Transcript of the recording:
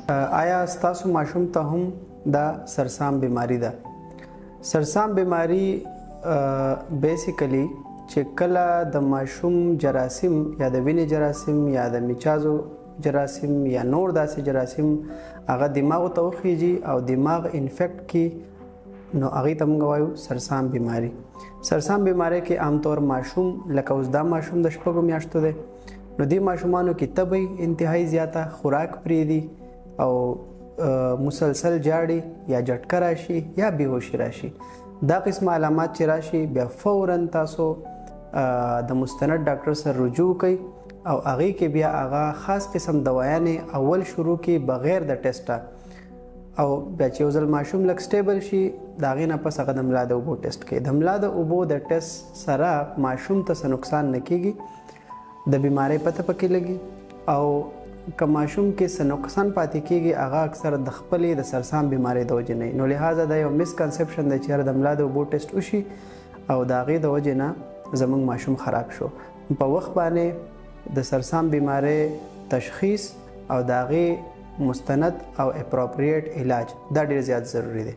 آیا ستاسو ماشوم ته هم دا سرسام بیماری ده؟ سرسام بیماری بیسیکلی چې کله د ماشوم جراثیم یا د وینې جراثیم یا د میچازو جراثیم یا نور داسې جراثیم هغه دماغ ته وخیږي او دماغ انفیکټ کی نو هغې ته موږ وایو سرسام بیماری. سرسام بیماری کې عام طور ماشوم لکه اوس دا ماشوم د 6 میاشتو دی نو دې ماشومانو کې تبی انتهایی زیاته، خوراک پرېږدي او مسلسل جاړي یا جټکه راشي یا بیهوشي راشي. دا قسم علامات چې راشي بیا فوراً تاسو د مستند ډاکټر سره رجوع کوئ او هغې کې بیا هغه خاص قسم دوايانې اول شروع کې بغیر د ټسټه او بیا چې یو ځل ماشوم لږ سټیبل شي د هغې نه پس هغه د ملا د اوبو ټسټ کوي. د ملا د اوبو د ټسټ سره ماشوم ته څه نقصان نه کیږي، د بیمارۍ پته پکې لګي او که ماشوم کې څه نقصان پاتې کیږي هغه اکثر د خپلې د سرسام بیمارۍ د وجې نه. نو لحاظه دا یو مسکنسپشن دی چې د ملا د اوبو ټسټ وشي او د هغې د وجې نه زموږ ماشوم خراب شو. په وخت باندې د سرسام بیمارۍ تشخیص او د هغې مستند او اپروپریټ علاج دا ډیر زیات ضروری دی.